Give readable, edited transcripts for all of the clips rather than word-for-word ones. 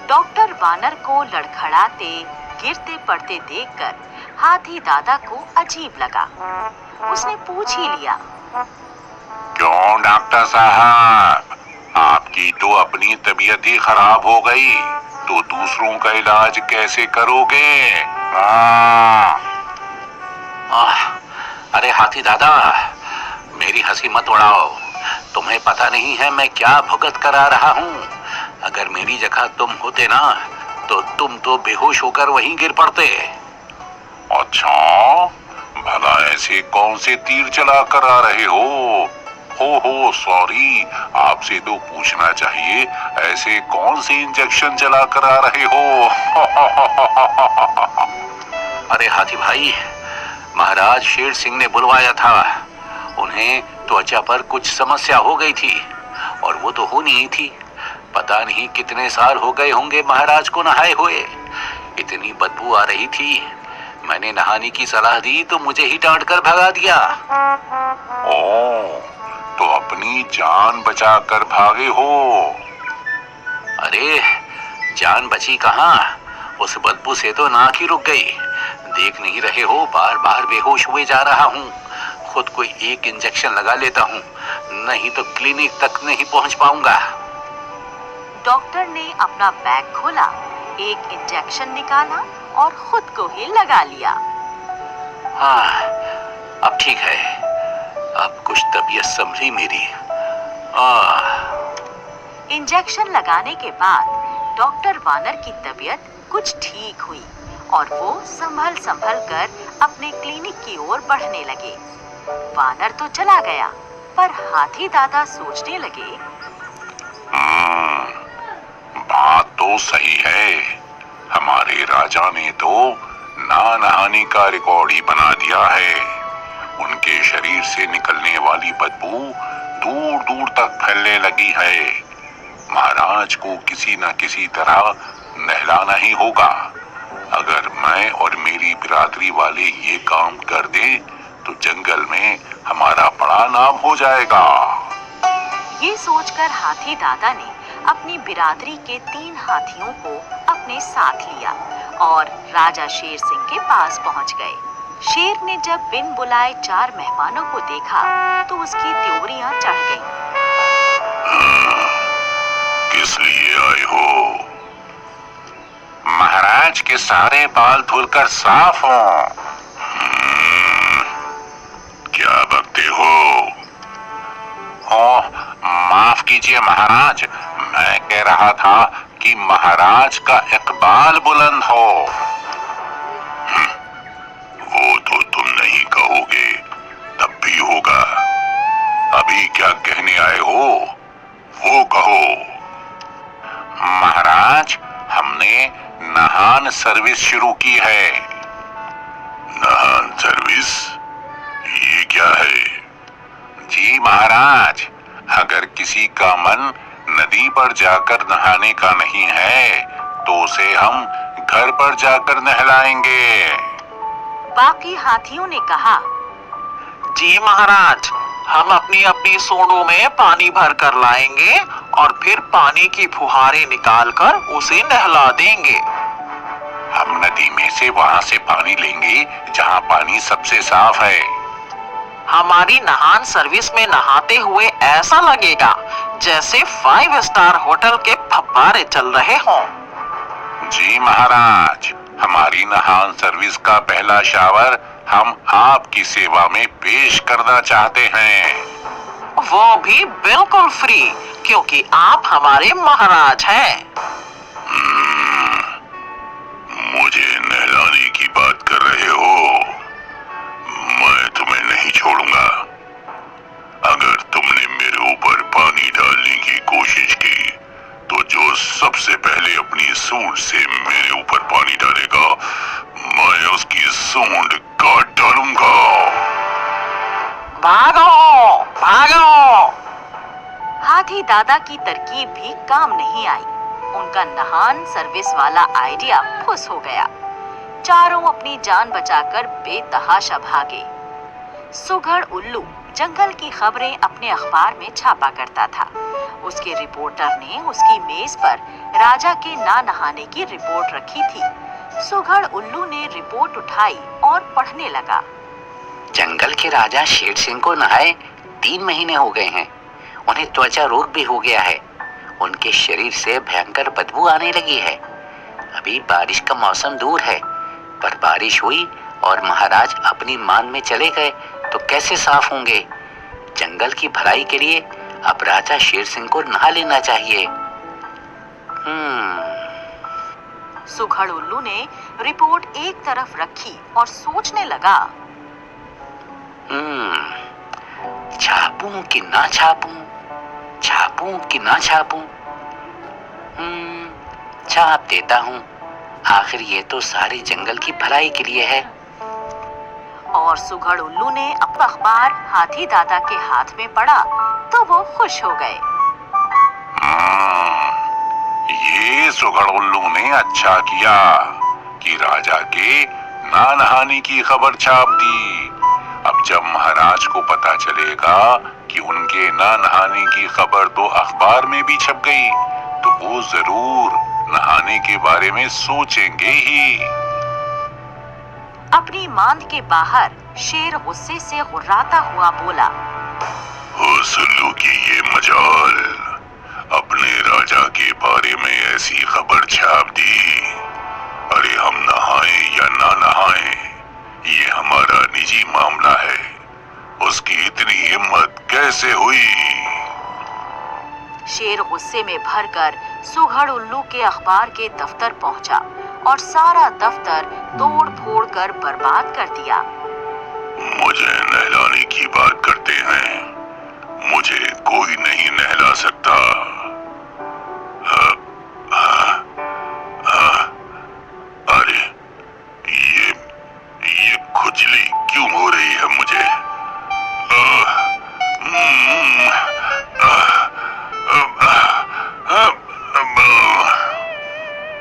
Doctor वानर को लड़खड़ाते गिरते पड़ते देखकर हाथी दादा को अजीब लगा। उसने पूछ ही लिया, क्यों डॉक्टर साहब, आपकी तो अपनी तबीयत ही खराब हो गई, तो दूसरों का इलाज कैसे करोगे? अरे हाथी दादा, मेरी हंसी मत उड़ाओ। तुम्हें पता नहीं है मैं क्या भुगत कर आ रहा हूँ। अगर मेरी जगह तुम होते ना, तो तुम तो बेहोश होकर वहीं गिर पड़ते। अच्छा, भला ऐसे कौन से तीर चला कर आ रहे हो सॉरी, आपसे तो पूछना चाहिए, ऐसे कौन से इंजेक्शन चला कर आ रहे हो? अरे हाथी भाई, महाराज शेर सिंह ने बुलवाया था। उन्हें त्वचा पर कुछ समस्या हो गई थी, और वो तो होनी ही थी। पता नहीं कितने साल हो गए होंगे महाराज को नहाए हुए। इतनी बदबू आ रही थी, मैंने नहाने की सलाह दी तो मुझे ही डांट कर भगा दिया। ओ, तो अपनी जान बचा कर भागे हो? अरे जान बची कहाँ, उस बदबू से तो नाक ही रुक गई। देख नहीं रहे हो, बार बार बेहोश हुए जा रहा हूँ। खुद कोई एक इंजेक्शन लगा लेता हूँ, नहीं तो क्लिनिक तक नहीं पहुँच पाऊंगा। डॉक्टर ने अपना बैग खोला, एक इंजेक्शन निकाला और खुद को ही लगा लिया। हाँ, अब ठीक है, अब कुछ तबीयत संभली मेरी। इंजेक्शन लगाने के बाद डॉक्टर वानर की तबीयत कुछ ठीक हुई और वो संभल संभल कर अपने क्लिनिक की ओर बढ़ने लगे। वानर तो चला गया, पर हाथी दादा सोचने लगे, बात तो सही है, हमारे राजा ने तो ना नहाने का रिकॉर्ड ही बना दिया है। उनके शरीर से निकलने वाली बदबू दूर दूर तक फैलने लगी है। महाराज को किसी न किसी तरह नहलाना ही होगा। अगर मैं और मेरी बिरादरी वाले ये काम कर दें, तो जंगल में हमारा बड़ा नाम हो जाएगा। ये सोचकर हाथी दादा ने अपनी बिरादरी के 3 हाथियों को अपने साथ लिया और राजा शेर सिंह के पास पहुंच गए। शेर ने जब बिन बुलाए 4 मेहमानों को देखा तो उसकी त्योरियां चढ़ गईं। किस लिए आए हो? महाराज के सारे बाल धुलकर साफ हों। क्या बकते हो? माफ कीजिए महाराज, मैं कह रहा था कि महाराज का इकबाल बुलंद हो। वो तो तुम नहीं कहोगे, तब भी होगा। अभी क्या कहने आए हो, वो कहो। महाराज, हमने नहान सर्विस शुरू की है। नहान सर्विस? ये क्या है? जी महाराज, अगर किसी का मन नदी पर जाकर नहाने का नहीं है, तो उसे हम घर पर जाकर नहलाएंगे। बाकी हाथियों ने कहा, जी महाराज, हम अपनी अपनी सूंडों में पानी भर कर लाएंगे और फिर पानी की फुहारें निकालकर उसे नहला देंगे। हम नदी में से वहां से पानी लेंगे जहां पानी सबसे साफ है। हमारी नहान सर्विस में नहाते हुए ऐसा लगेगा जैसे 5 स्टार होटल के फव्वारे चल रहे हों। जी महाराज, हमारी नहान सर्विस का पहला शावर हम आपकी सेवा में पेश करना चाहते हैं। वो भी बिल्कुल फ्री, क्योंकि आप हमारे महाराज हैं। मुझे नहलाने की बात कर रहे हो? मैं तुम्हें नहीं छोड़ूंगा। अगर तुमने मेरे ऊपर पानी डालने की कोशिश की, तो जो सबसे पहले अपनी सूंड से मेरे ऊपर पानी डालेगा, मैं उसकी सूंड काट डालूंगा। भागो भागो! हाथी दादा की तरकीब भी काम नहीं आई। उनका नहान सर्विस वाला आइडिया फुस हो गया। चारों अपनी जान बचाकर बेतहाशा भागे। सुघड़ उल्लू जंगल की खबरें अपने अखबार में छापा करता था। उसके रिपोर्टर ने उसकी मेज पर राजा के ना नहाने की रिपोर्ट रखी थी। सुघड़ उल्लू ने रिपोर्ट उठाई और पढ़ने लगा। जंगल के राजा शेर सिंह को नहाए 3 महीने हो गए हैं। उन्हें त्वचा रोग भी हो गया है। उनके शरीर से भयंकर बदबू आने लगी है। अभी बारिश का मौसम दूर है, पर बारिश हुई और महाराज अपनी मान में चले गए तो कैसे साफ होंगे। जंगल की भलाई के लिए अब राजा शेर सिंह को नहा लेना चाहिए। सुघड़ उल्लू ने रिपोर्ट एक तरफ रखी और सोचने लगा। छापूं कि ना छापूं, छापूं कि ना छापूं। छाप देता हूँ, आखिर ये तो सारे जंगल की भलाई के लिए है। और सुघड़ उल्लू ने अपना अखबार हाथी दादा के हाथ में पड़ा तो वो खुश हो गए। ये सुघड़ उल्लू ने अच्छा किया कि राजा के ना नहाने की खबर छाप दी। अब जब महाराज को पता चलेगा कि उनके ना नहाने की खबर तो अखबार में भी छप गई, तो वो जरूर नहाने के बारे में सोचेंगे ही। अपनी मांद के बाहर शेर गुस्से से गुर्राता हुआ बोला। उल्लू की ये मजाल, अपने राजा के बारे में ऐसी खबर छाप दी। अरे हम नहाएं या ना नहाएं, ये हमारा निजी मामला है। उसकी इतनी हिम्मत कैसे हुई? शेर गुस्से में भरकर सुघड़ उल्लू के अखबार के दफ्तर पहुंचा और सारा दफ्तर तोड़ फोड़ कर बर्बाद कर दिया। मुझे नहलाने की बात करते हैं, मुझे कोई नहीं नहला सकता। अरे ये खुजली क्यों हो रही है मुझे?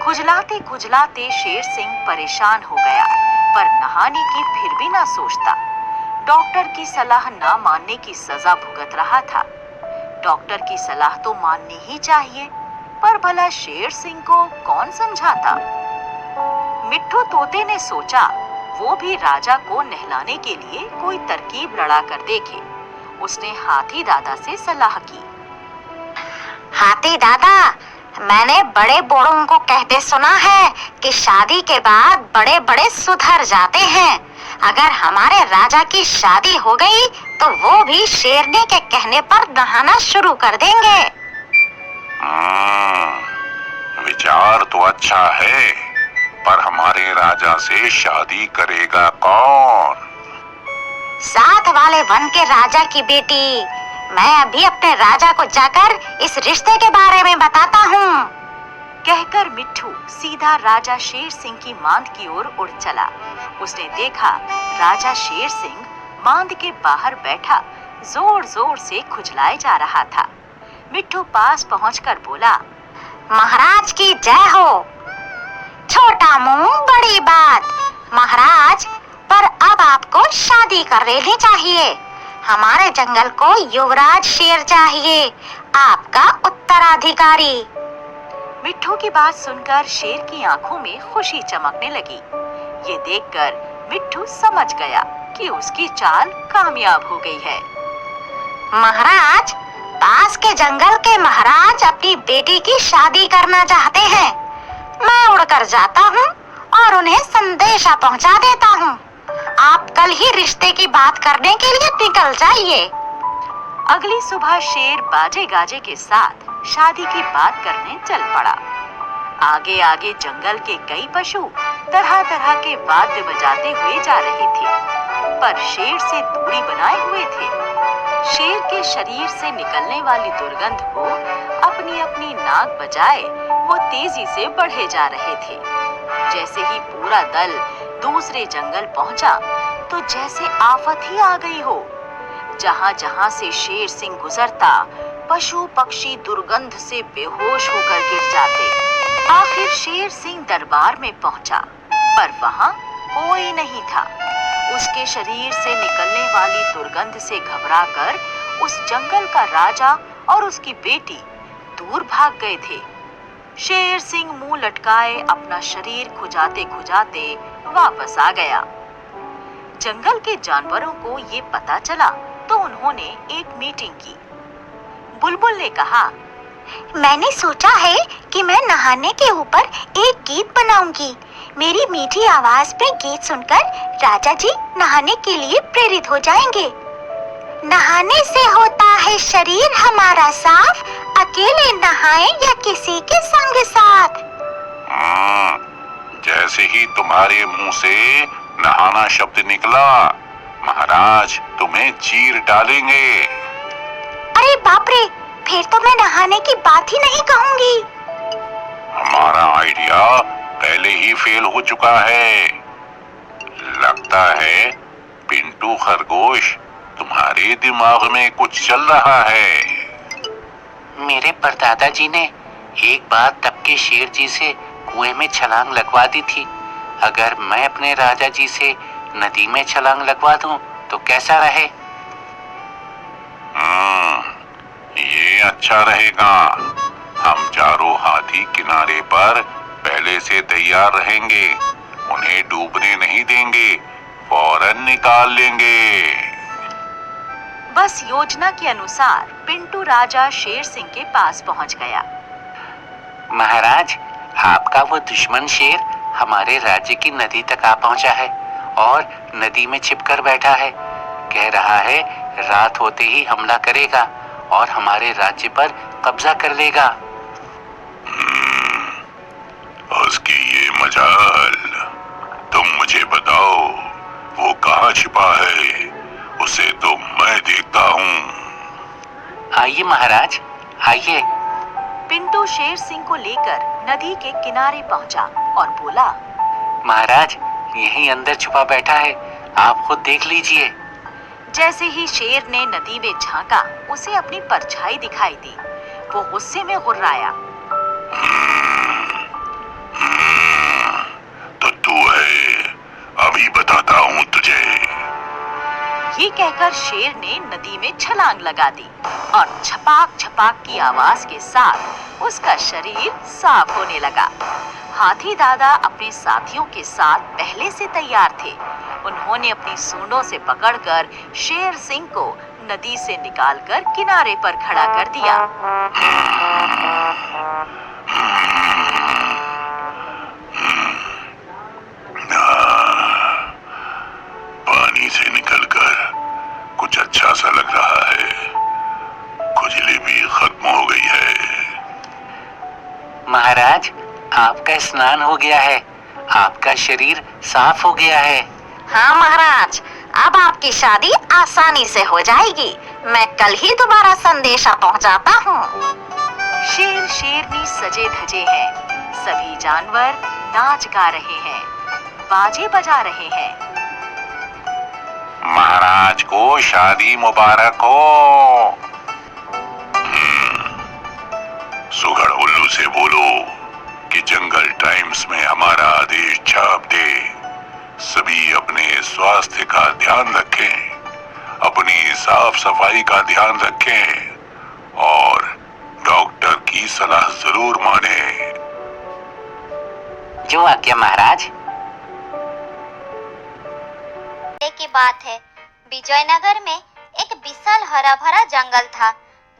खुजलाते खुजलाते शेर सिंह परेशान हो गया, पर नहाने की फिर भी ना सोचता। डॉक्टर की सलाह ना मानने की सजा भुगत रहा था। डॉक्टर की सलाह तो माननी ही चाहिए, पर भला शेर सिंह को कौन समझाता। मिट्ठू तोते ने सोचा वो भी राजा को नहलाने के लिए कोई तरकीब लड़ा कर देखे। उसने हाथी दादा से सलाह की। हाथी दादा, मैंने बड़े बूढ़ों को कहते सुना है कि शादी के बाद बड़े बड़े सुधर जाते हैं। अगर हमारे राजा की शादी हो गई तो वो भी शेरनी के कहने पर नहाना शुरू कर देंगे। विचार तो अच्छा है, पर हमारे राजा से शादी करेगा कौन? साथ वाले वन के राजा की बेटी। मैं अभी अपने राजा को जाकर इस रिश्ते के बारे में बताता हूँ। कहकर मिट्ठू सीधा राजा शेर सिंह की मांद की ओर उड़ चला। उसने देखा राजा शेर सिंह मांद के बाहर बैठा जोर जोर से खुजलाए जा रहा था। मिट्ठू पास पहुंचकर बोला, महाराज की जय हो। छोटा मुंह बड़ी बात। महाराज, पर अब आपको शादी कर लेनी चाहिए। हमारे जंगल को युवराज शेर चाहिए, आपका उत्तराधिकारी। मिट्ठू की बात सुनकर शेर की आंखों में खुशी चमकने लगी। ये देखकर मिट्ठू समझ गया कि उसकी चाल कामयाब हो गई है। महाराज, पास के जंगल के महाराज अपनी बेटी की शादी करना चाहते हैं। मैं उड़कर जाता हूँ और उन्हें संदेशा पहुँचा देता हूँ। आप कल ही रिश्ते की बात करने के लिए निकल जाइए। अगली सुबह शेर बाजे गाजे के साथ शादी की बात करने चल पड़ा। आगे आगे जंगल के कई पशु तरह तरह के वाद्य बजाते हुए जा रहे थे, पर शेर से दूरी बनाए हुए थे। शेर के शरीर से निकलने वाली दुर्गंध को अपनी अपनी नाक बजाए वो तेजी से बढ़े जा रहे थे। जैसे ही पूरा दल दूसरे जंगल पहुंचा तो जैसे आफत ही आ गई हो। जहां जहां से शेर सिंह गुजरता, पशु पक्षी दुर्गंध से बेहोश होकर गिर जाते। आखिर शेर सिंह दरबार में पहुंचा, पर वहां कोई नहीं था। उसके शरीर से निकलने वाली दुर्गंध से घबराकर उस जंगल का राजा और उसकी बेटी दूर भाग गए थे। शेर सिंह मुंह लटकाए अपना शरीर खुजाते खुजाते वापस आ गया। जंगल के जानवरों को ये पता चला तो उन्होंने एक मीटिंग की। बुलबुल ने कहा, मैंने सोचा है कि मैं नहाने के ऊपर एक गीत बनाऊंगी। मेरी मीठी आवाज पे गीत सुनकर राजा जी नहाने के लिए प्रेरित हो जाएंगे। नहाने से होता है शरीर हमारा साफ, अकेले नहाए या किसी के संग साथ। जैसे ही तुम्हारे मुंह से नहाना शब्द निकला, महाराज तुम्हें चीर डालेंगे। अरे बाप रे, फिर तो मैं नहाने की बात ही नहीं कहूंगी। हमारा आइडिया पहले ही फेल हो चुका है। लगता है पिंटू खरगोश तुम्हारे दिमाग में कुछ चल रहा है। मेरे परदादा जी ने एक बार तब के शेर जी से कुएं में छलांग लगवा दी थी। अगर मैं अपने राजा जी से नदी में छलांग लगवा दूं तो कैसा रहे? ये अच्छा रहेगा। हम चारों हाथी किनारे पर पहले से तैयार रहेंगे। उन्हें डूबने नहीं देंगे, फौरन निकाल लेंगे। बस योजना के अनुसार पिंटू राजा शेर सिंह के पास पहुंच गया। महाराज, आपका वो दुश्मन शेर हमारे राज्य की नदी तक आ पहुंचा है और नदी में छिपकर बैठा है। कह रहा है रात होते ही हमला करेगा और हमारे राज्य पर कब्जा कर लेगा। उसकी ये मजाल। तुम मुझे बताओ वो कहाँ छिपा है, उसे तो मैं देखता हूँ। आइए महाराज, आइए। पिंटू शेर सिंह को लेकर नदी के किनारे पहुंचा और बोला, महाराज यहीं अंदर छुपा बैठा है, आप खुद देख लीजिए। जैसे ही शेर ने नदी में झांका, उसे अपनी परछाई दिखाई दी। वो गुस्से में गुर्राया, तो तू है, अभी बताता हूँ तुझे। ये कहकर शेर ने नदी में छलांग लगा दी और छपाक छपाक की आवाज के साथ उसका शरीर साफ होने लगा। हाथी दादा अपने साथियों के साथ पहले से तैयार थे। उन्होंने अपनी सूंडों से पकड़कर शेर सिंह को नदी से निकालकर किनारे पर खड़ा कर दिया। पानी से निकलकर कुछ अच्छा सा लग रहा है। खुजली भी खत्म हो गई है। महाराज, आपका स्नान हो गया है, आपका शरीर साफ हो गया है। हाँ महाराज, अब आपकी शादी आसानी से हो जाएगी। मैं कल ही दोबारा संदेशा पहुंचाता हूँ। शेर शेरनी सजे धजे हैं। सभी जानवर नाच गा रहे हैं, बाजे बजा रहे हैं। महाराज को शादी मुबारक हो। सुगड़ उल्लू से बोलो कि जंगल टाइम्स में हमारा आदेश छाप दे। सभी अपने स्वास्थ्य का ध्यान रखें, अपनी साफ सफाई का ध्यान रखें और डॉक्टर की सलाह जरूर माने। जो आज्ञा महाराज। की बात है, विजयनगर में एक विशाल हरा भरा जंगल था।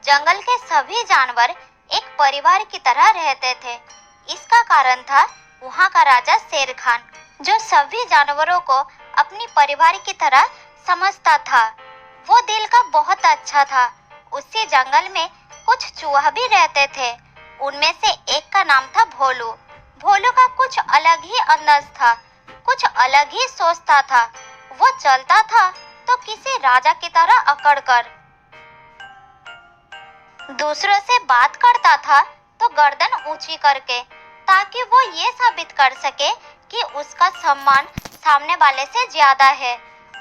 जंगल के सभी जानवर एक परिवार की तरह रहते थे। इसका कारण था वहाँ का राजा शेर खान, जो सभी जानवरों को अपनी परिवार की तरह समझता था। वो दिल का बहुत अच्छा था। उसी जंगल में कुछ चूहा भी रहते थे। उनमें से एक का नाम था भोलू। भोलू का कुछ अलग ही अंदाज था, कुछ अलग ही सोचता था। वो चलता था तो किसी राजा की तरह अकड़कर, दूसरों से बात करता था तो गर्दन ऊंची करके, ताकि वो ये साबित कर सके कि उसका सम्मान सामने वाले से ज्यादा है,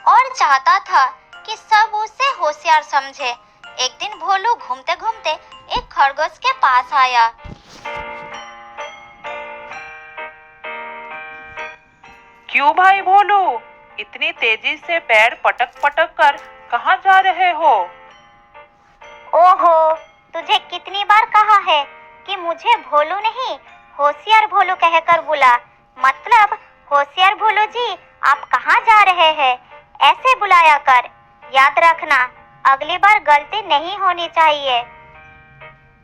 और चाहता था कि सब उसे होशियार समझे। एक दिन भोलू घूमते घूमते एक खरगोश के पास आया। क्यों भाई भोलू, इतनी तेजी से पैर पटक पटक कर कहाँ जा रहे हो? ओहो, तुझे कितनी बार कहा है कि मुझे भोलू नहीं होशियार भोलू कहकर बुला। मतलब होशियार भोलू जी, आप कहाँ जा रहे हैं? ऐसे बुलाया कर। याद रखना, अगली बार गलती नहीं होनी चाहिए।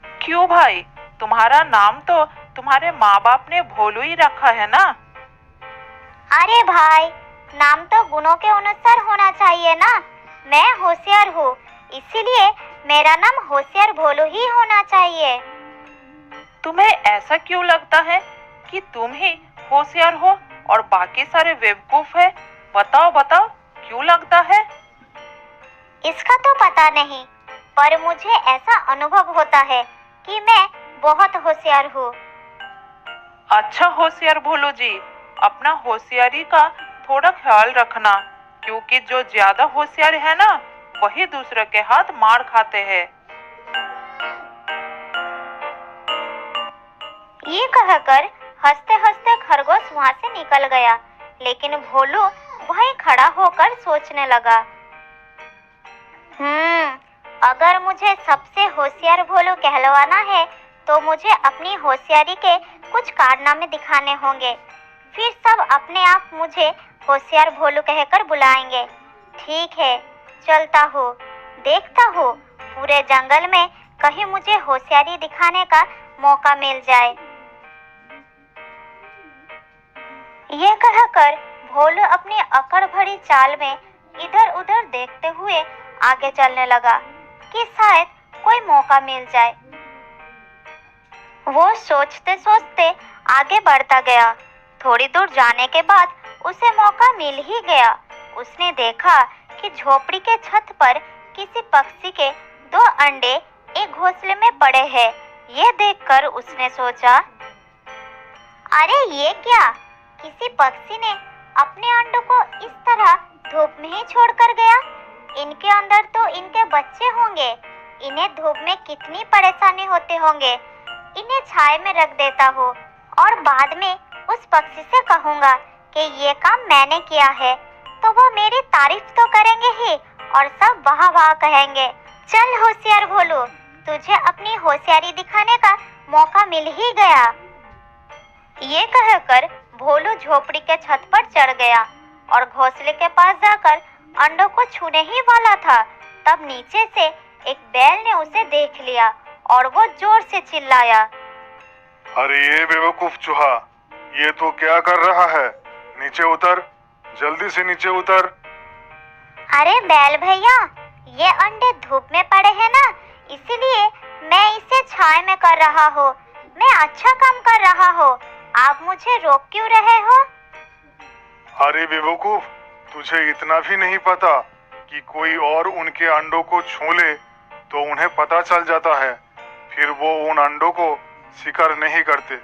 क्यों भाई, तुम्हारा नाम तो तुम्हारे माँ बाप ने भोलू ही रखा है ना? अरे भाई, नाम तो गुणों के अनुसार होना चाहिए ना। मैं होशियार हूँ, इसीलिए मेरा नाम होशियार भोलू ही होना चाहिए। तुम्हें ऐसा क्यों लगता है कि तुम ही होशियार हो और बाकी सारे बेवकूफ है? बताओ बताओ, क्यों लगता है? इसका तो पता नहीं, पर मुझे ऐसा अनुभव होता है कि मैं बहुत होशियार हूँ। अच्छा होशियार भोलू जी, अपना होशियारी का थोड़ा ख्याल रखना, क्योंकि जो ज्यादा होशियार है ना, वही दूसरे के हाथ मार खाते हैं। ये कहकर हंसते हंसते खरगोश वहाँ से निकल गया, लेकिन भोलू वहीं खड़ा होकर सोचने लगा। अगर मुझे सबसे होशियार भोलू कहलवाना है तो मुझे अपनी होशियारी के कुछ कारनामे दिखाने होंगे। फिर सब अपने आप मुझे होशियार भोलू कहकर बुलाएंगे। ठीक है, चलता हूँ, देखता हूँ पूरे जंगल में कहीं मुझे होशियारी दिखाने का मौका मिल जाए। ये कहकर भोलू अपनी अकड़ भरी चाल में इधर उधर देखते हुए आगे चलने लगा कि शायद कोई मौका मिल जाए। वो सोचते सोचते आगे बढ़ता गया। थोड़ी दूर जाने के बाद उसे मौका मिल ही गया। उसने देखा कि झोपड़ी के छत पर किसी पक्षी के 2 अंडे एक घोंसले में पड़े हैं। ये देखकर उसने सोचा, अरे ये क्या, किसी पक्षी ने अपने अंडों को इस तरह धूप में ही छोड़कर गया। इनके अंदर तो इनके बच्चे होंगे, इन्हें धूप में कितनी परेशानी होते होंगे। इन्हें छाए में रख देता हूँ और बाद में उस पक्षी से कहूँगा कि ये काम मैंने किया है, तो वो मेरी तारीफ तो करेंगे ही और सब वाह वाह कहेंगे। चल होशियार भोलू, तुझे अपनी होशियारी दिखाने का मौका मिल ही गया। ये कहकर भोलू झोपड़ी के छत पर चढ़ गया और घोंसले के पास जाकर अंडों को छूने ही वाला था, तब नीचे से एक बैल ने उसे देख लिया और वो जोर से चिल्लाया, अरे ये बेवकूफ चूहा, ये तो क्या कर रहा है? नीचे उतर, जल्दी से नीचे उतर। अरे बैल भैया, ये अंडे धूप में पड़े हैं ना, इसीलिए मैं इसे छाए में कर रहा हूँ। मैं अच्छा काम कर रहा हूँ, आप मुझे रोक क्यों रहे हो? अरे बेवकूफ, तुझे इतना भी नहीं पता कि कोई और उनके अंडों को छू ले तो उन्हें पता चल जाता है, फिर वो उन अंडों को शिकार नहीं करते,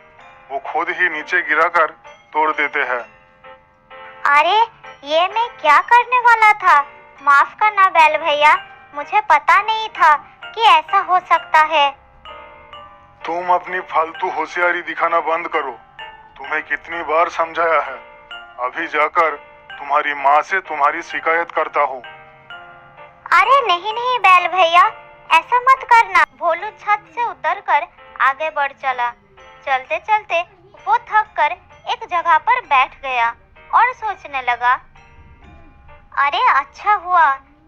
वो खुद ही नीचे गिराकर तोड़ देते हैं। अरे ये मैं क्या करने वाला था, माफ करना बैल भैया, मुझे पता नहीं था कि ऐसा हो सकता है। तुम अपनी फालतू होशियारी दिखाना बंद करो, तुम्हें कितनी बार समझाया है। अभी जाकर तुम्हारी माँ से तुम्हारी शिकायत करता हूँ। अरे नहीं नहीं बैल भैया, ऐसा मत करना। भोलू छत से उतरकर आगे बढ़ चला। चलते चलते वो थक कर एक जगह पर बैठ गया और सोचने लगा, अरे अच्छा हुआ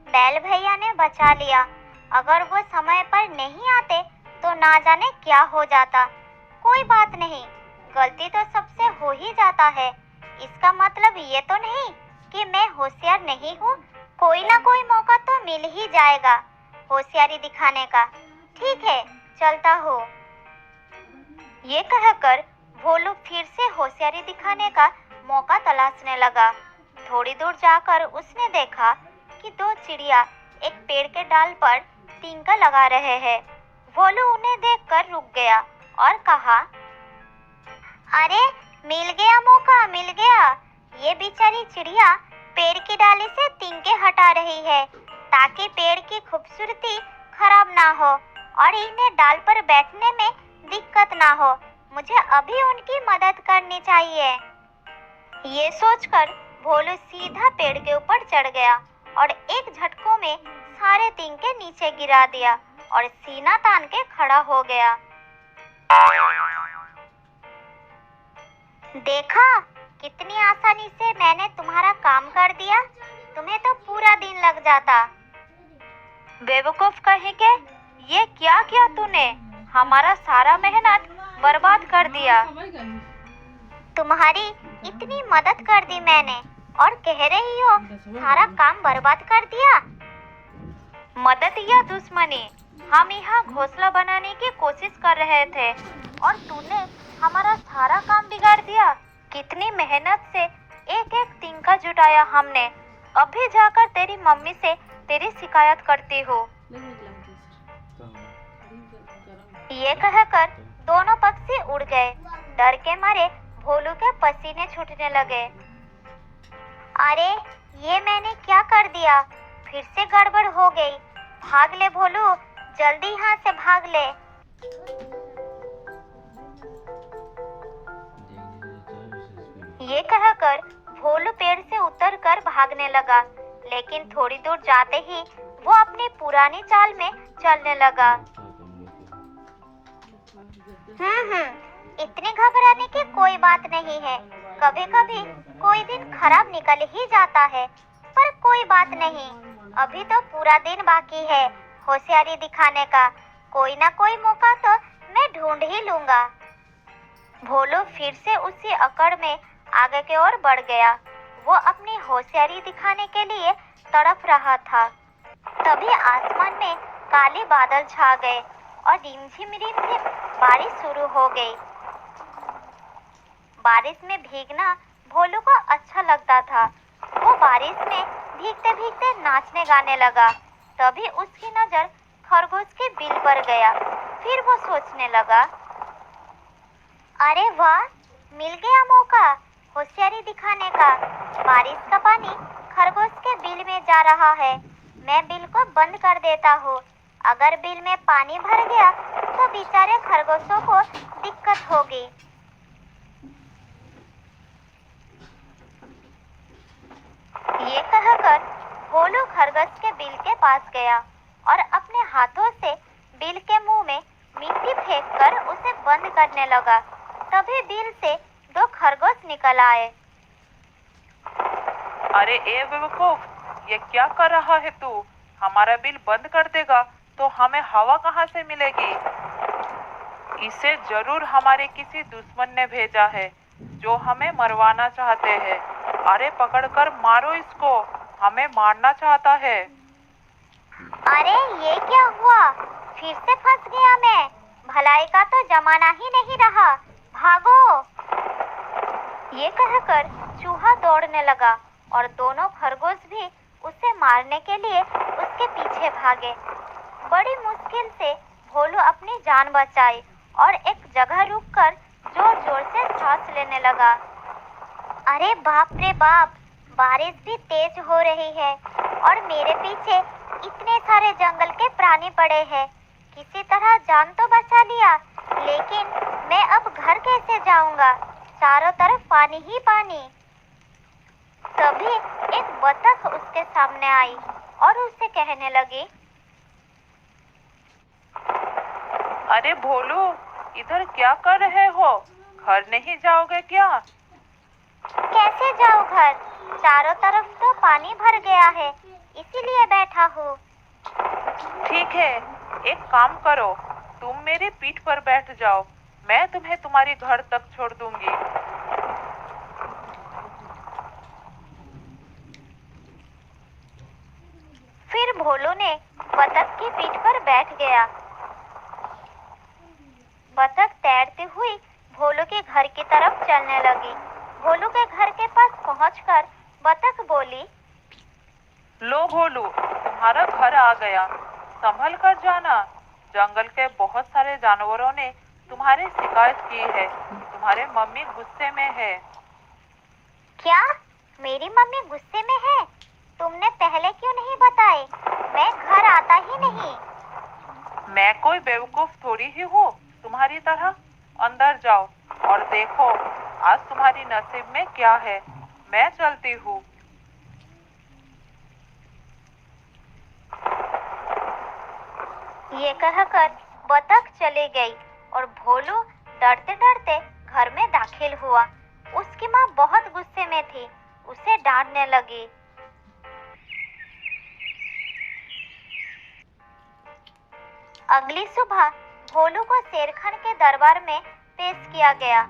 बैल भैया ने बचा लिया, अगर वो समय पर नहीं आते तो ना जाने क्या हो जाता। कोई बात नहीं, गलती तो सबसे हो ही जाता है, इसका मतलब ये तो नहीं कि मैं होशियार नहीं हूँ। कोई ना कोई मौका तो मिल ही जाएगा होशियारी दिखाने का। ठीक है, चलता हूँ। ये कहकर भोलू फिर से होशियारी दिखाने का मौका तलाशने लगा। थोड़ी दूर जाकर उसने देखा कि 2 चिड़िया एक पेड़ के डाल पर तिनका लगा रहे हैं। भोलू उन्हें देखकर रुक गया और कहा, अरे मिल गया मौका, मिल गया। ये बेचारी चिड़िया पेड़ की डाली से तिनके हटा रही है ताकि पेड़ की खूबसूरती खराब ना हो और इन्हें डाल पर बैठने में दिक्कत ना हो। मुझे अभी उनकी मदद करनी चाहिए। ये सोचकर भोलू सीधा पेड़ के ऊपर चढ़ गया और एक झटकों में सारे तिनके नीचे गिरा दिया और सीना तान के खड़ा हो गया। देखा, कितनी आसानी से मैंने तुम्हारा काम कर दिया। तुम्हें तो पूरा दिन लग जाता। बेवकूफ कहीं के, ये क्या किया तूने? हमारा सारा मेहनत बर्बाद कर दिया। तुम्हारी इतनी मदद कर दी मैंने और कह रही हो सारा काम बर्बाद कर दिया। मदद या दुश्मनी? हम यहाँ घोंसला बनाने की कोशिश कर रहे थे और तूने हमारा सारा काम बिगाड़ दिया। कितनी मेहनत से एक एक तिनका जुटाया हमने। अभी जाकर तेरी मम्मी से तेरी शिकायत करती हूँ। ये कहकर दोनों पक्षी उड़ गए। डर के मारे भोलू के पसीने छूटने लगे। अरे, ये मैंने क्या कर दिया? फिर से गड़बड़ हो गई। भाग ले भोलू, जल्दी यहाँ से भाग ले। ये कहकर भोलू पेड़ से उतरकर भागने लगा, लेकिन थोड़ी दूर जाते ही वो अपनी पुरानी चाल में चलने लगा। इतने घबराने की कोई बात नहीं है। कभी कभी कोई दिन खराब निकल ही जाता है, पर कोई बात नहीं। अभी तो पूरा दिन बाकी है होशियारी दिखाने का। कोई ना कोई मौका तो मैं ढूंढ ही लूंगा। भोलू फिर से उसी अकड़ में आगे की ओर बढ़ गया। वो अपनी होशियारी दिखाने के लिए तड़प रहा था। तभी आसमान में काले बादल छा गए और रिमझिम रिमझिम बारिश शुरू हो गई। बारिश में भीगना भोलू को अच्छा लगता था। वो बारिश में भीगते भीगते नाचने गाने लगा। तभी उसकी नजर खरगोश के बिल पर गया। फिर वो सोचने लगा, अरे वाह, मिल गया मौका होशियारी दिखाने का। बारिश का पानी खरगोश के बिल में जा रहा है। मैं बिल को बंद कर देता हूँ। अगर बिल में पानी भर गया तो बेचारे खरगोशों को दिक्कत होगी। ये कहकर भोलू खरगोश के बिल के पास गया और अपने हाथों से बिल के मुंह में मिट्टी फेंककर उसे बंद करने लगा। तभी बिल से दो खरगोश निकल आए। अरे ए बेवकूफ, ये क्या कर रहा है तू? हमारा बिल बंद कर देगा तो हमें हवा कहाँ से मिलेगी? इसे जरूर हमारे किसी दुश्मन ने भेजा है जो हमें मरवाना चाहते हैं। अरे पकड़कर मारो इसको, हमें मारना चाहता है। अरे ये क्या हुआ? फिर से फंस गया मैं। भलाई का तो जमाना ही नहीं रहा। भागो! ये कहकर चूहा दौड़ने लगा और दोनों खरगोश भी उसे मारने के लिए उसके पीछे भागे। बड़ी मुश्किल से भोलू अपनी जान बचाई और एक जगह रुककर जोर जोर से सांस लेने लगा। अरे बाप रे बाप, बारिश भी तेज हो रही है और मेरे पीछे इतने सारे जंगल के प्राणी पड़े हैं। किसी तरह जान तो बचा लिया, लेकिन मैं अब घर कैसे जाऊंगा? चारों तरफ पानी ही पानी। तभी एक बतख उसके सामने आई और उसे कहने लगी, अरे भोलू, इधर क्या कर रहे हो? घर नहीं जाओगे क्या? कैसे जाऊं घर? चारों तरफ तो पानी भर गया है, इसीलिए बैठा हूँ। ठीक है, एक काम करो, तुम मेरे पीठ पर बैठ जाओ। मैं तुम्हें तुम्हारे घर तक छोड़ दूंगी। फिर भोलू ने बतख की पीठ पर बैठ गया। बतख तैरती हुई भोलू के घर की तरफ चलने लगी। भोलू के घर के पास पहुंचकर बतख बोली, लो भोलू, तुम्हारा घर आ गया। संभल कर जाना। जंगल के बहुत सारे जानवरों ने तुम्हारी शिकायत की है। तुम्हारे मम्मी गुस्से में है। क्या? मेरी मम्मी गुस्से में है? तुमने पहले क्यों नहीं बताए? मैं घर आता ही नहीं। मैं कोई बेवकूफ थोड़ी ही हूँ तुम्हारी तरह। अंदर जाओ और देखो आज तुम्हारी नसीब में क्या है। मैं चलती हूँ। ये कहकर बतख चली गई और भोलू डरते डरते घर में दाखिल हुआ। उसकी माँ बहुत गुस्से में थी, उसे डांटने लगी। अगली सुबह भोलू को शेर खान के दरबार में पेश किया गया।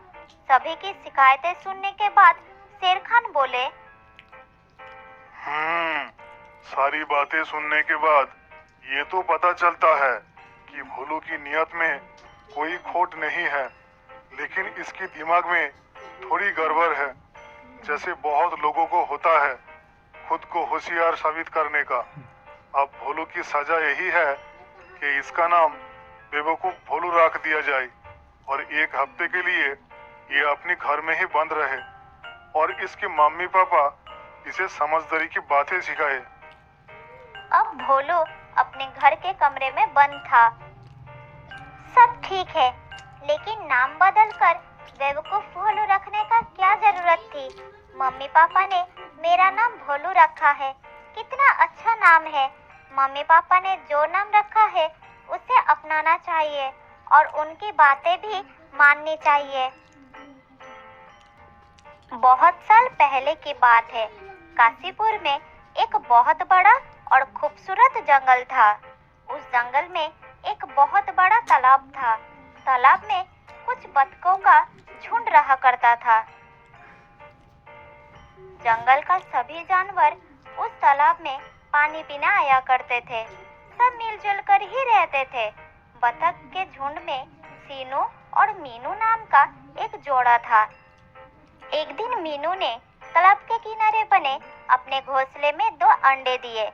सभी की शिकायतें सुनने के बाद शेर खान बोले, सारी बातें सुनने के बाद ये तो पता चलता है कि भोलू की नियत में कोई खोट नहीं है, लेकिन इसके दिमाग में थोड़ी गड़बड़ है, जैसे बहुत लोगों को होता है खुद को होशियार साबित करने का। अब भोलू की सजा यही है कि इसका नाम बेवकूफ भोलू रख दिया जाए और एक हफ्ते के लिए ये अपने घर में ही बंद रहे और इसके मम्मी पापा इसे समझदारी की बातें सिखाए। अब भोलू अपने घर के कमरे में बंद था। सब ठीक है, लेकिन नाम बदलकर बेवकूफ भोलू रखने का क्या जरूरत थी? मम्मी पापा ने मेरा नाम भोलू रखा है, कितना अच्छा नाम है। मम्मी पापा ने जो नाम रखा है उसे अपनाना चाहिए और उनकी बातें भी माननी चाहिए। बहुत साल पहले की बात है। काशीपुर में एक बहुत बड़ा और खूबसूरत जंगल था। उस जंगल में एक बहुत बड़ा तालाब था। तालाब में कुछ बतखों का झुंड रहा करता था। जंगल का सभी जानवर उस तालाब में पानी पीने आया करते थे। सब मिलजुल कर ही रहते थे। बतख के झुंड में सीनू और मीनू नाम का एक जोड़ा था। एक दिन मीनू ने तालाब के किनारे बने अपने घोंसले में 2 अंडे दिए।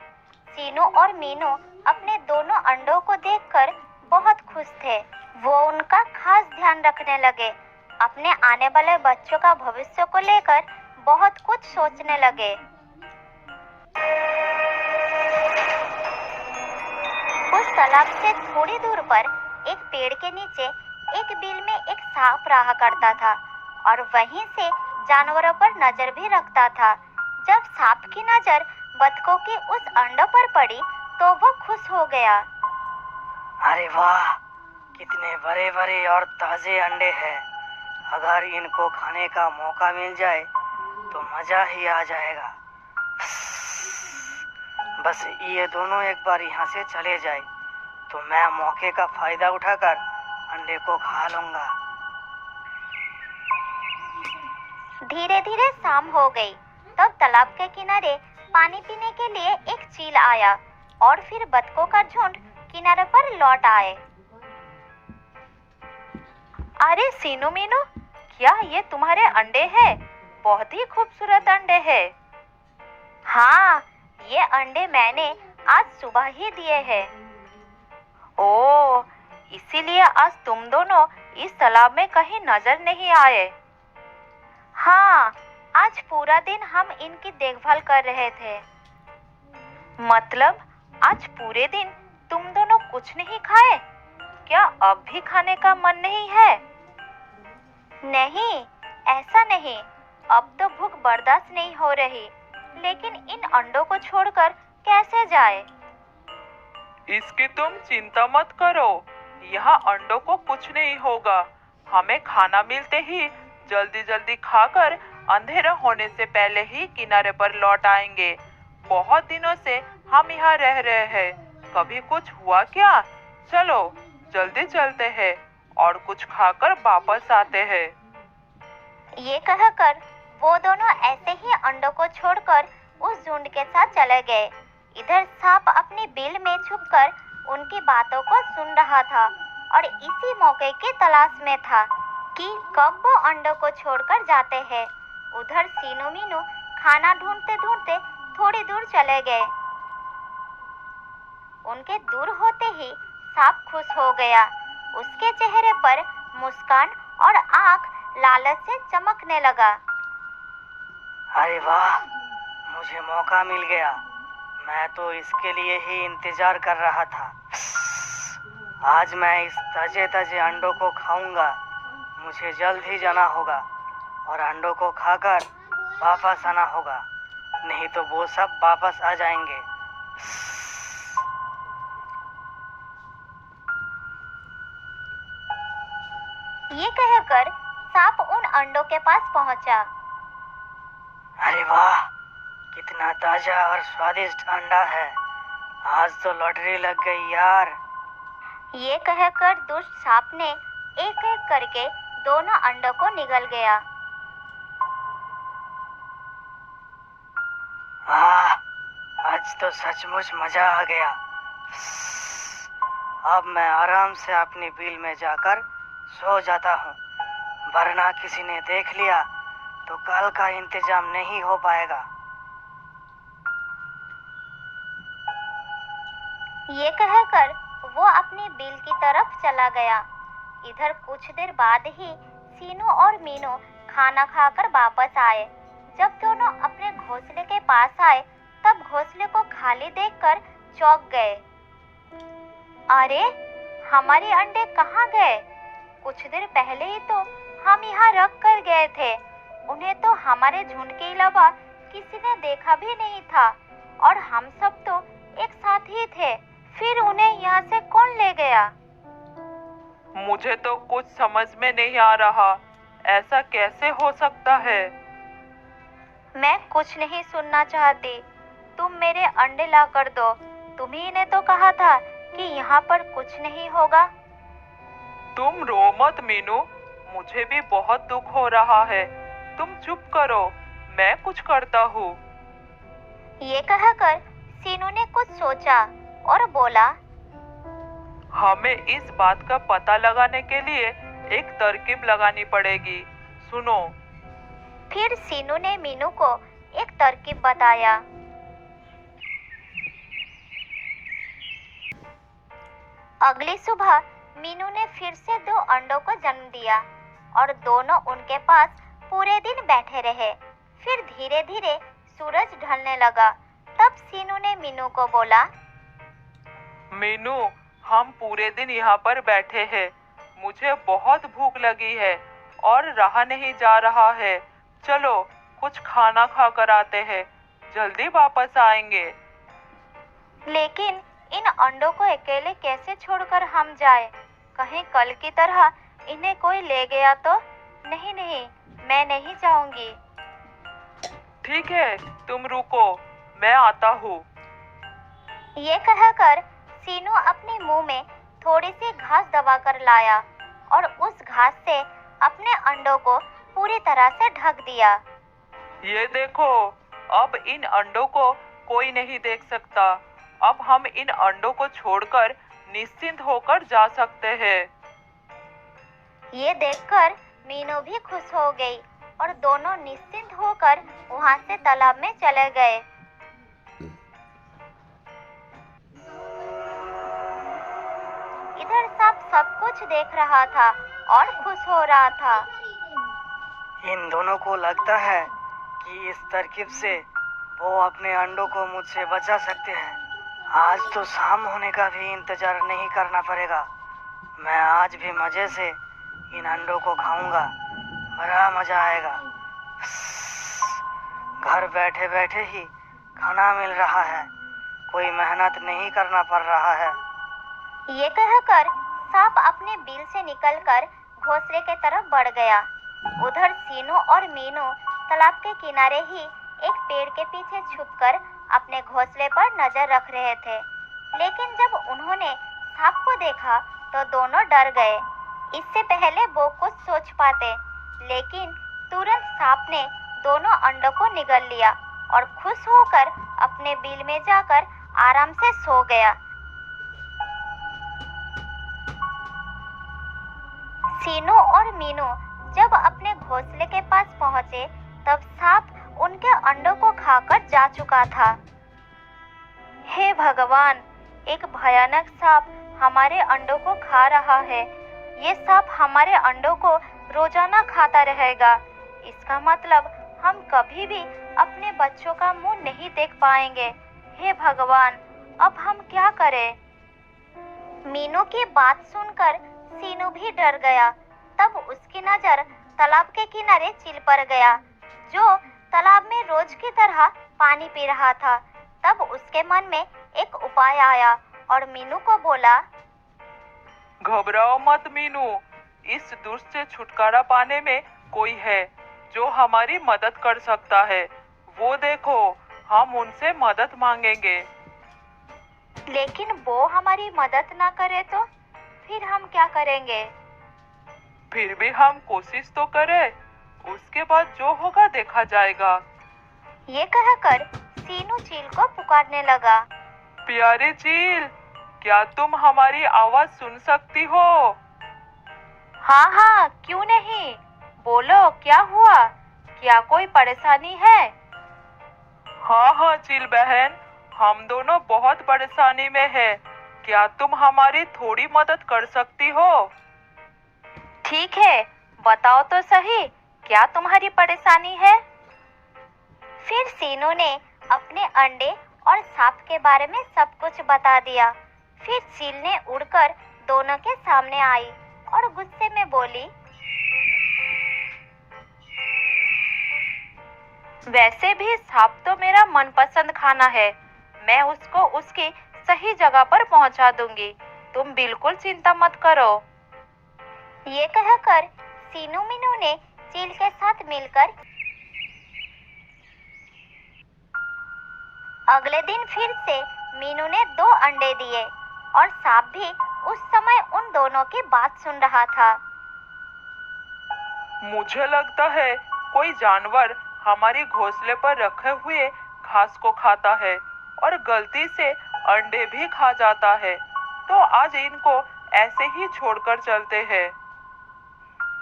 सीनू और मीनू अपने दोनों अंडों को देखकर बहुत खुश थे। वो उनका खास ध्यान रखने लगे। अपने आने वाले बच्चों का भविष्य को लेकर बहुत कुछ सोचने लगे। उस तालाब से थोड़ी दूर पर एक पेड़ के नीचे एक बिल में एक सांप रहा करता था और वहीं से जानवरों पर नजर भी रखता था। जब सांप की नजर बतखों के उस अंडों पर पड़ी तो वो खुश हो गया। अरे वाह, कितने बड़े बड़े और ताजे अंडे हैं। अगर इनको खाने का मौका मिल जाए तो मजा ही आ जाएगा। बस ये दोनों एक बार यहाँ से चले जाए तो मैं मौके का फायदा उठाकर अंडे को खा लूंगा। धीरे धीरे शाम हो गई। तब तालाब के किनारे पानी पीने के लिए एक चील आया और फिर बतखों का झुंड किनारे पर लौट आए। अरे सीनू मीनू, क्या ये तुम्हारे अंडे हैं? बहुत ही खूबसूरत अंडे हैं। हाँ, ये अंडे मैंने आज सुबह ही दिए हैं। ओह, इसीलिए आज तुम दोनों इस तालाब में कहीं नजर नहीं आए। हाँ, आज पूरा दिन हम इनकी देखभाल कर रहे थे। मतलब आज पूरे दिन तुम दोनों कुछ नहीं खाए? क्या अब भी खाने का मन नहीं है? नहीं, ऐसा नहीं। अब तो भूख बर्दाश्त नहीं हो रही, लेकिन इन अंडों को छोड़कर कैसे जाए? इसकी तुम चिंता मत करो, यहाँ अंडों को कुछ नहीं होगा। हमें खाना मिलते ही जल्दी जल्दी खाकर अंधेरा होने से पहले ही किनारे पर लौट आएंगे। बहुत दिनों से हम यहाँ रह रहे हैं, कभी कुछ हुआ क्या? चलो जल्दी चलते हैं और कुछ खाकर वापस आते हैं। ये कहकर वो दोनों ऐसे ही अंडों को छोड़कर उस झुंड के साथ चले गए। इधर सांप अपनी बिल में छुपकर उनकी बातों को सुन रहा था और इसी मौके की तलाश में था कि कब वो अंडों को छोड़कर जाते हैं। उधर सीनू मीनू खाना ढूंढते ढूंढते थोड़ी दूर चले गए। उनके दूर होते ही सांप खुश हो गया। उसके चेहरे पर मुस्कान और आंख लालच से चमकने लगा। अरे वाह, मुझे मौका मिल गया। मैं तो इसके लिए ही इंतजार कर रहा था। आज मैं इस ताजे ताजे अंडों को खाऊंगा। मुझे जल्द ही जाना होगा और अंडों को खाकर वापस आना होगा, नहीं तो वो सब वापस आ जाएंगे। ये कहकर सांप उन अंडों के पास पहुंचा। अरे वाह, कितना ताजा और स्वादिष्ट अंडा है। आज तो लॉटरी लग गई यार। ये कहकर दुष्ट सांप ने एक एक करके दोनों अंडों को निगल गया। आज तो सचमुच मजा आ गया। अब मैं आराम से अपनी बिल में जाकर सो जाता हूँ, वरना किसी ने देख लिया तो कल का इंतजाम नहीं हो पाएगा। ये कहकर वो अपनी बिल की तरफ चला गया। इधर कुछ देर बाद ही सीनू और मीनू खाना खाकर वापस आए। जब दोनों अपने घोंसले के पास आए तब घोंसले को खाली देखकर चौंक गए। अरे, हमारे अंडे कहाँ गए? कुछ देर पहले ही तो हम यहाँ रख कर गए थे। उन्हें तो हमारे झुंड के अलावा किसी ने देखा भी नहीं था और हम सब तो एक साथ ही थे। फिर उन्हें यहाँ से कौन ले गया? मुझे तो कुछ समझ में नहीं आ रहा, ऐसा कैसे हो सकता है? मैं कुछ नहीं सुनना चाहती। तुम मेरे अंडे ला कर दो। तुम्ही ने तो कहा था कि यहाँ पर कुछ नहीं होगा। तुम रो मत मीनू, मुझे भी बहुत दुख हो रहा है। तुम चुप करो, मैं कुछ करता हूँ। ये कहकर सीनू ने कुछ सोचा और बोला, हमें इस बात का पता लगाने के लिए एक तरकीब लगानी पड़ेगी। सुनो। फिर सीनू ने मीनू को एक तरकीब बताया। अगली सुबह मीनू ने फिर से 2 अंडों को जन्म दिया और दोनों उनके पास पूरे दिन बैठे रहे। फिर धीरे धीरे सूरज ढलने लगा। तब सीनू ने मीनू को बोला, मीनू, हम पूरे दिन यहाँ पर बैठे हैं। मुझे बहुत भूख लगी है और रहा नहीं जा रहा है। चलो कुछ खाना खा कर आते हैं, जल्दी वापस आएंगे। लेकिन इन अंडों को अकेले कैसे छोड़कर हम जाए? कहीं कल की तरह इन्हें कोई ले गया तो? नहीं नहीं, मैं नहीं जाऊंगी। ठीक है, तुम रुको, मैं आता हूँ। ये कहकर सीनू अपने मुंह में थोड़ी सी घास दबाकर लाया और उस घास से अपने अंडों को पूरी तरह से ढक दिया। ये देखो, अब इन अंडों को कोई नहीं देख सकता। अब हम इन अंडों को छोड़कर निश्चिंत होकर जा सकते हैं। ये देखकर मीनू भी खुश हो गई और दोनों निश्चिंत होकर वहां से तालाब में चले गए। इधर सब कुछ देख रहा था और खुश हो रहा था। इन दोनों को लगता है कि इस तरकीब से वो अपने अंडों को मुझसे बचा सकते हैं। आज तो शाम होने का भी इंतजार नहीं करना पड़ेगा। मैं आज भी मजे से इन अंडों को खाऊंगा, बड़ा मजा आएगा। घर बैठे बैठे ही खाना मिल रहा है, कोई मेहनत नहीं करना पड़ रहा है। ये कहकर सांप अपने बिल से निकलकर घोंसले के तरफ बढ़ गया। उधर सीनू और मीनू तालाब के किनारे ही एक पेड़ के पीछे छुपकर अपने घोंसले पर नजर रख रहे थे। लेकिन जब उन्होंने सांप को देखा तो दोनों डर गए। इससे पहले वो कुछ सोच पाते, लेकिन तुरंत सांप ने दोनों अंडों को निगल लिया और खुश होकर अपने बिल में जाकर आराम से सो गया। सीनू और मीनू जब अपने घोंसले के पास पहुंचे तब सांप उनके अंडों को खाकर जा चुका था। हे भगवान, एक भयानक सांप हमारे अंडों को खा रहा है। ये सांप हमारे अंडों को रोजाना खाता रहेगा। इसका मतलब हम कभी भी अपने बच्चों का मुंह नहीं देख पाएंगे। हे भगवान, अब हम क्या करें? मीनू की बात सुनकर सीनू भी डर गया। तब उसकी नजर तालाब के किनारे चिल पर गया, जो तालाब में रोज की तरह पानी पी रहा था। तब उसके मन में एक उपाय आया और मीनू को बोला, घबराओ मत मीनू, इस दुष्ट से छुटकारा पाने में कोई है जो हमारी मदद कर सकता है। वो देखो, हम उनसे मदद मांगेंगे। लेकिन वो हमारी मदद ना करे तो फिर हम क्या करेंगे? फिर भी हम कोशिश तो करें, उसके बाद जो होगा देखा जाएगा। ये कहकर सीनू चील को पुकारने लगा। प्यारे चील, क्या तुम हमारी आवाज सुन सकती हो? हाँ हाँ, क्यों नहीं, बोलो क्या हुआ, क्या कोई परेशानी है? हाँ हाँ चील बहन, हम दोनों बहुत परेशानी में हैं। क्या तुम हमारी थोड़ी मदद कर सकती हो? ठीक है, बताओ तो सही, क्या तुम्हारी परेशानी है? फिर सीनू ने अपने अंडे और सांप के बारे में सब कुछ बता दिया। फिर चील ने उड़कर दोनों के सामने आई और गुस्से में बोली, वैसे भी सांप तो मेरा मनपसंद खाना है, मैं उसको उसकी सही जगह पर पहुंचा दूंगी, तुम बिल्कुल चिंता मत करो। ये कहकर सीनू मीनू ने चील के साथ मिलकर अगले दिन फिर से मीनू ने 2 अंडे दिए और सांप भी उस समय उन दोनों की बात सुन रहा था। मुझे लगता है कोई जानवर हमारी घोंसले पर रखे हुए घास को खाता है और गलती से अंडे भी खा जाता है, तो आज इनको ऐसे ही छोड़कर चलते हैं।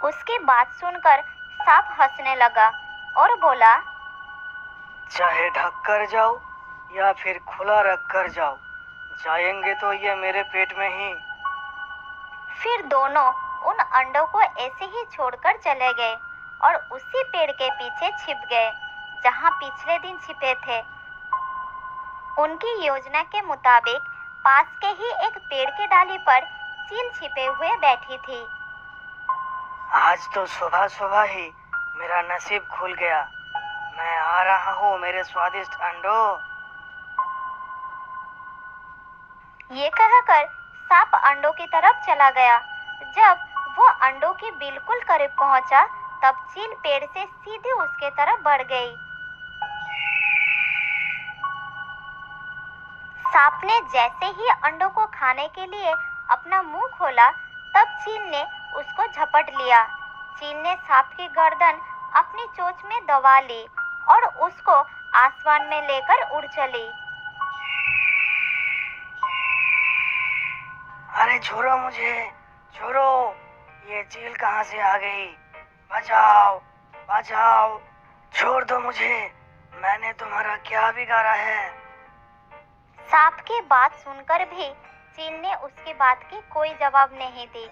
उसकी बात सुनकर सांप हंसने लगा और बोला, चाहे ढक कर जाओ या फिर खुला रख कर जाओ, जाएंगे तो ये मेरे पेट में ही। फिर दोनों उन अंडों को ऐसे ही छोड़कर चले गए और उसी पेड़ के पीछे छिप गए जहां पिछले दिन छिपे थे। उनकी योजना के मुताबिक पास के ही एक पेड़ की डाली पर चील छिपे हुए बैठी थी। आज तो सुबह सुबह ही मेरा नसीब खुल गया, मैं आ रहा हूँ मेरे स्वादिष्ट अंडों। ये कहकर सांप अंडों की तरफ चला गया। जब वो अंडों के बिल्कुल करीब पहुंचा, तब चील पेड़ से सीधे उसके तरफ बढ़ गई। सांप ने जैसे ही अंडों को खाने के लिए अपना मुंह खोला, तब चील ने उसको झपट लिया। चील ने सांप की गर्दन अपनी चोंच में दबा ली और उसको आसमान में लेकर उड़ चली। अरे छोड़ो मुझे, छोड़ो, ये चील कहाँ से आ गई? बचाओ, बचाओ, छोड़ दो मुझे, मैंने तुम्हारा क्या बिगाड़ा है? सांप की बात सुनकर भी चील ने उसकी बात की कोई जवाब नहीं दी।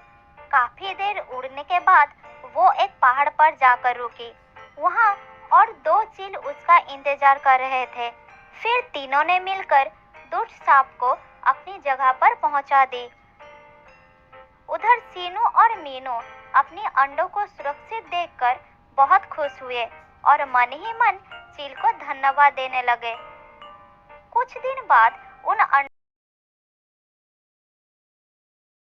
काफी देर उड़ने के बाद वो एक पहाड़ पर जाकर रुकी। वहाँ और 2 चील उसका इंतजार कर रहे थे। फिर तीनों ने मिलकर दुष्ट सांप को अपनी जगह पर पहुँचा दी। उधर सीनू और मीनू अपने अंडों को सुरक्षित देखकर बहुत खुश हुए और मन ही मन चील को धन्यवाद देने लगे। कुछ दिन बाद उन